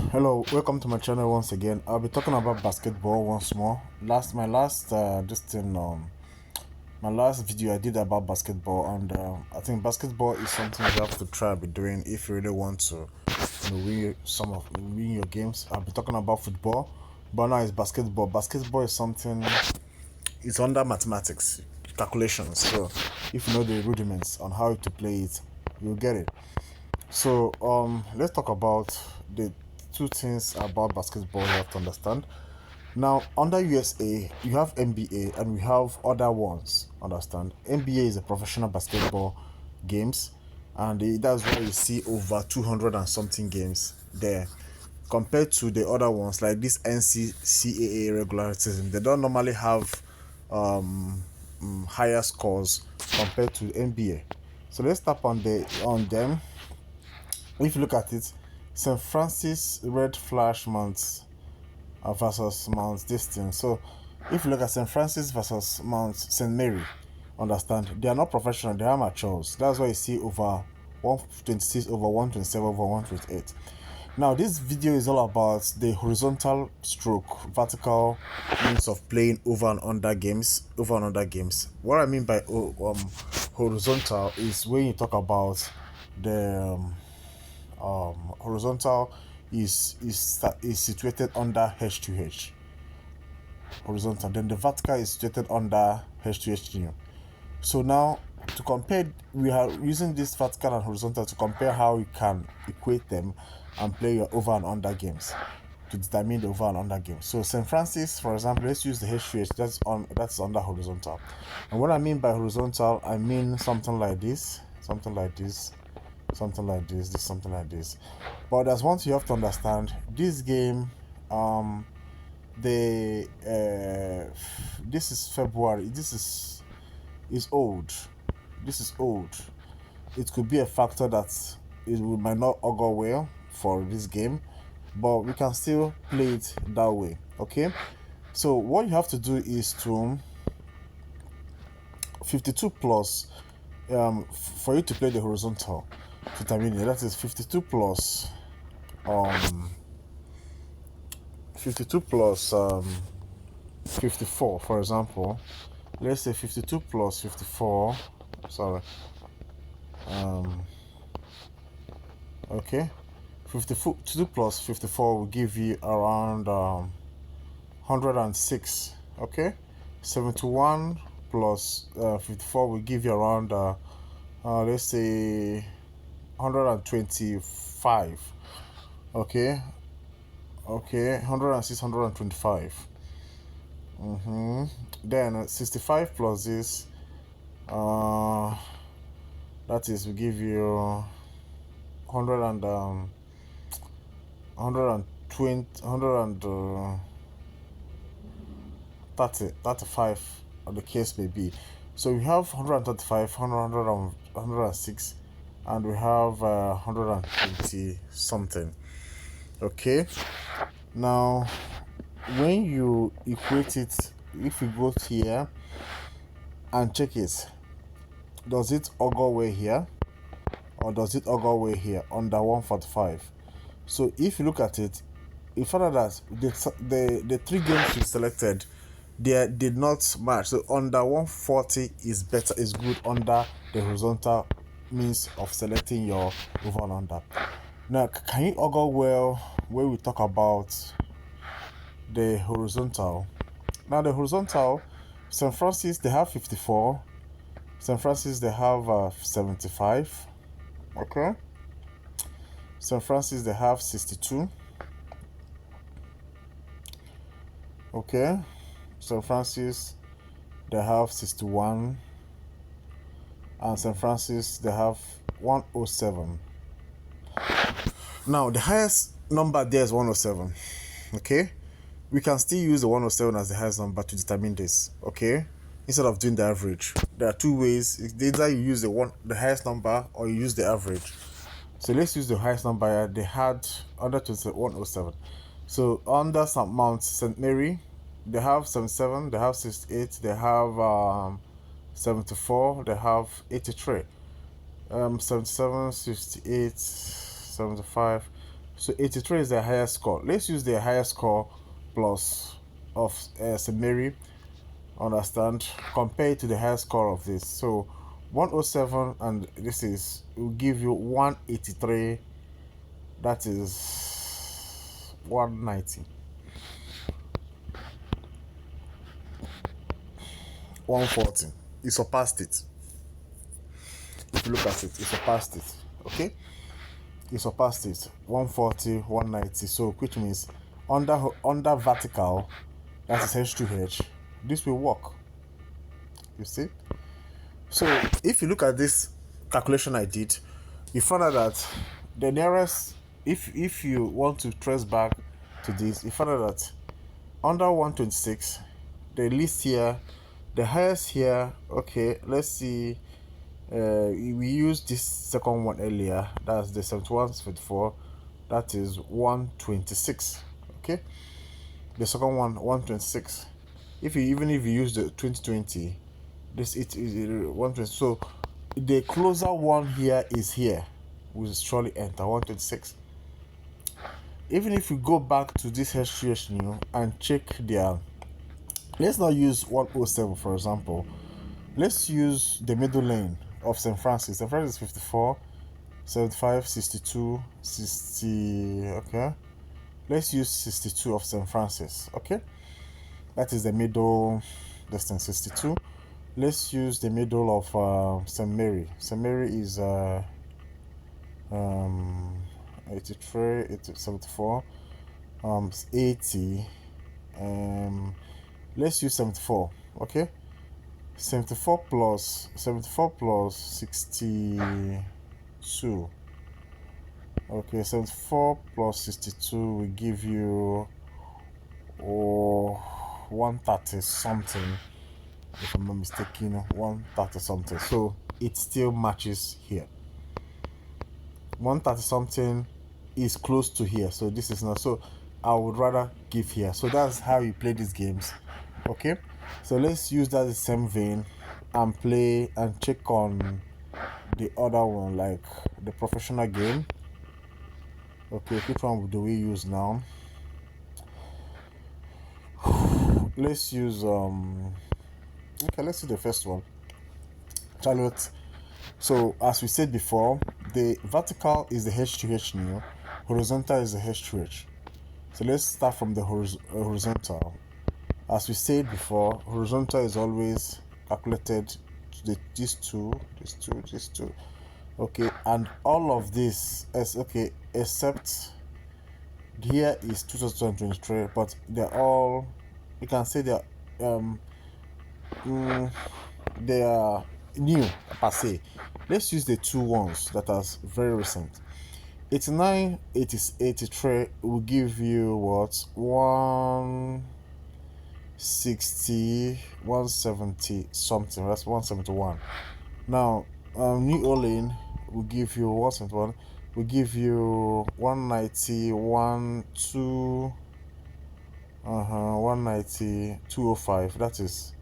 Hello, welcome to my channel once again. I'll be talking about basketball once more. My last video I did about basketball, and I think basketball is something you have to try be doing if you really want to, win your games. I'll be talking about football, but now it's basketball. Basketball is something, it's under mathematics, calculations. So if you know the rudiments on how to play it, you'll get it. So let's talk about the two things about basketball you have to understand. Now, under USA, you have NBA and we have other ones. Understand? NBA is a professional basketball games, and that's why you see over 200 and something games there. Compared to the other ones like this NCAA regular season, they don't normally have higher scores compared to NBA. So let's tap on them. If you look at it, St. Francis Red Flash Mount versus Mount this thing. So if you look at St. Francis versus Mount St. Mary, understand they are not professional, they are amateurs. That's why you see over 126, over 127, over 128. Now this video is all about the horizontal stroke, vertical means of playing over and under games. What I mean by horizontal is when you talk about the horizontal is situated under H2H horizontal, then the vertical is situated under H2H new. So now to compare, we are using this vertical and horizontal to compare how you can equate them and play your over and under games to determine the over and under game. So St. Francis, for example, let's use the H2H, that's under horizontal. And what I mean by horizontal, I mean something like this, something like this, something like this, something like this. But there's one thing you have to understand. This game, this is February. This is old. This is old. It could be a factor that might not augur well for this game, but we can still play it that way. Okay. So what you have to do is to 52 plus for you to play the horizontal to determine it. That is 52 plus 54, for example. Let's say 52 plus 54, sorry, okay, 52 plus 54 will give you around 106. Okay, 71 plus 54 will give you around let's say 125. Okay, 106, 125. Then 65 plus this, that is, we give you 100 and 120, 35, or the case may be. So we have 135, 106, and we have 120 something. Okay, now when you equate it, if you go here and check it, does it augur way here or does it augur way here under 145? So if you look at it, you find out that the three games you selected, they did not match. So under 140 is better, is good under the horizontal means of selecting your over and under. Now can you augur well when we talk about the horizontal? Now the horizontal, St. Francis they have 54, St. Francis they have 75. Okay, St. Francis they have 62. Okay, St. Francis they have 61, and St. Francis they have 107. Now the highest number there is 107. Okay, we can still use the 107 as the highest number to determine this. Okay, instead of doing the average, there are two ways. It's either you use the highest number or you use the average. So let's use the highest number here. They had under 107. So under Mount St. Mary, they have 77, they have 68, they have 74, they have 83. 77, 68, 75. So 83 is the highest score. Let's use the highest score plus of St. Mary, understand, compare it to the highest score of this. So 107 and this is will give you 183, that is 190. 140. It surpassed it. If you look at it, it surpassed it. Okay? It surpassed it. 140, 190. So which means under vertical, that is H2H, this will work. You see? So if you look at this calculation I did, you find out that the nearest, if you want to trace back to this, you find out that under 126, the least here, the highest here, okay, let's see, we used this second one earlier, that's the 7174, that is 126. Okay, the second one 126. If you use the 2020, this it is 120. So the closer one here is here, will surely enter 126. Even if you go back to this HTH new and check their, let's not use 107 for example, let's use the middle lane of St. Francis. St. Francis is 54, 75, 62, 60. Okay, let's use 62 of St. Francis. Okay, that is the middle distance, 62. Let's use the middle of St. Mary. St. Mary is 83, 74, 80. Let's use 74. Okay, 74 plus 62. Okay, 74 plus 62 will give you 130 something, if I'm not mistaken, 130 something. So it still matches here. 130 something is close to here, so this is not. So I would rather give here. So that's how you play these games. Okay, so let's use that the same vein and play and check on the other one, like the professional game. Okay, which one do we use now? Let's use okay, let's do the first one, Charlotte. So as we said before, the vertical is the H2H new, horizontal is the H2H. So let's start from the horizontal. As we said before, horizontal is always calculated to these two. Okay, and all of this is okay except here is 2023, but they're all, you can say they're they are new per se. Let's use the two ones that are very recent. 89, 83 will give you what, 160, 170 something. That's 171. Now New Orleans will give you 171, will give you 190, 190, 205. That is,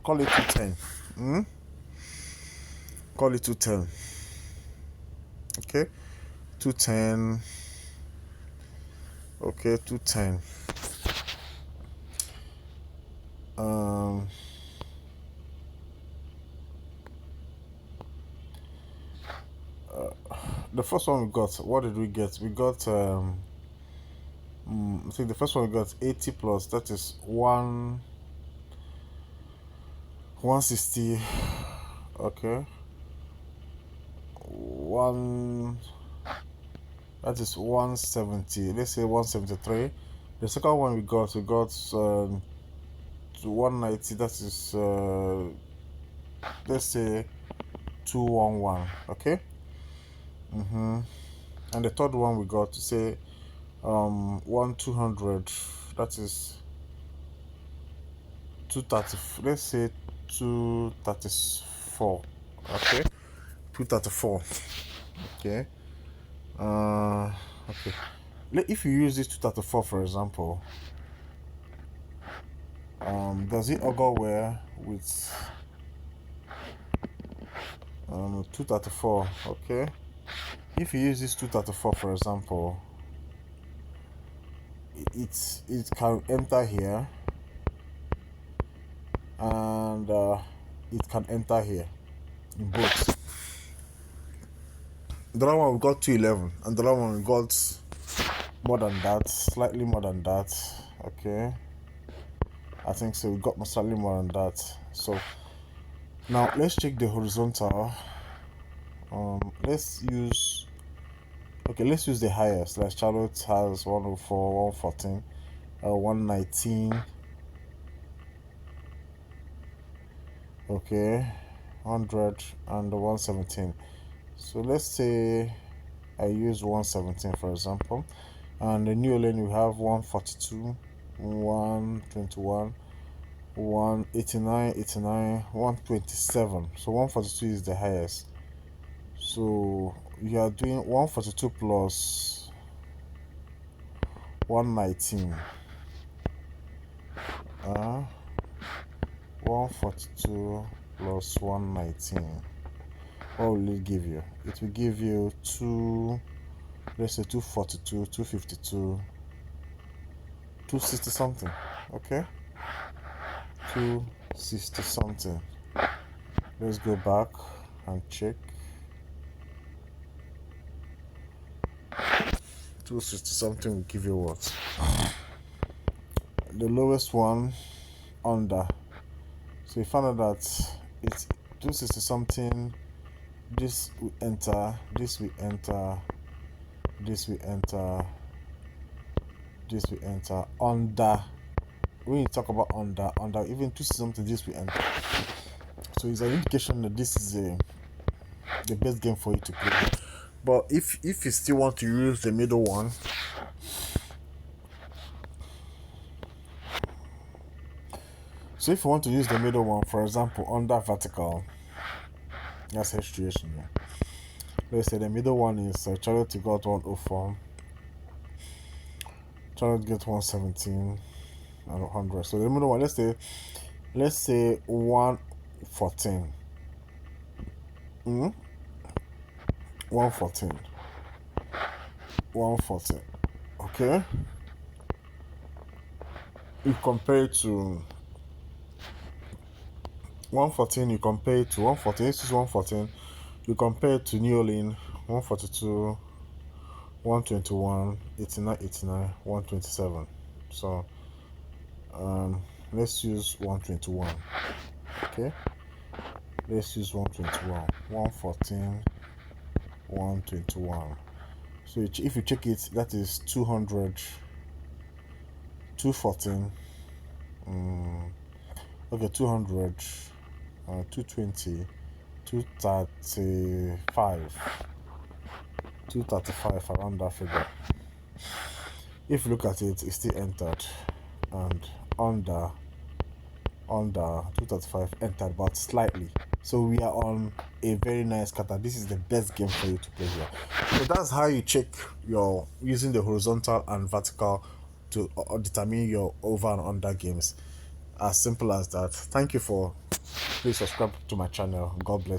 call it 210. Call it 210. Okay, 210. Okay, 210. The first one we got, what did we get? We got I think the first one we got 80 plus, that is 160. Okay, that is 170. Let's say 173. The second one we got 190. That is let's say 211. Okay. And the third one we got to say 200. That is 230. Let's say 234. Okay, 234. Okay. Okay. If you use this 234 for example, does it augur well with 234? Okay. If you use this 234 for example, it can enter here, and it can enter here in both. The other one we got 211, and the other one we got more than that, slightly more than that. Okay, I think so. We got slightly more than that. So now let's check the horizontal. Let's use the highest. Like Charlotte has 104, 114, 119. Okay, 100 and 117. So let's say I use 117 for example, and the new lane we have 142, 121, 189, 89, 127. So 142 is the highest. So you are doing 142 plus 119. 142 plus 119. What will it give you? It will give you let's say 242, 252, 260 something. Okay, 260 something. Let's go back and check. 260 something will give you what? The lowest one under. So you found out that it's 260 something. This will enter, this will enter, this will enter, this will enter. Under, when you talk about under even 260 something, this will enter. So it's an indication that this is the best game for you to play. But if you still want to use the middle one, so if you want to use the middle one, for example, under vertical, that's H2H. Let's say the middle one is Charlotte got 104, Charlotte get 117 and 100. So the middle one, let's say 114. 114. 114. Okay. You compare it to 114. You compare it to 114. This is 114. You compare it to New Orleans 142, 121, 89, 89, 127. So let's use 121. Okay, let's use 121. 114, 121. So if you check it, that is 200, 214. Okay, 200, 220, 235, 235, around that figure. If you look at it, it's still entered, and under 235 entered, but slightly. So we are on a very nice kata. This is the best game for you to play here. So that's how you check your using the horizontal and vertical to determine your over and under games. As simple as that. Thank you for please subscribe to my channel. God bless.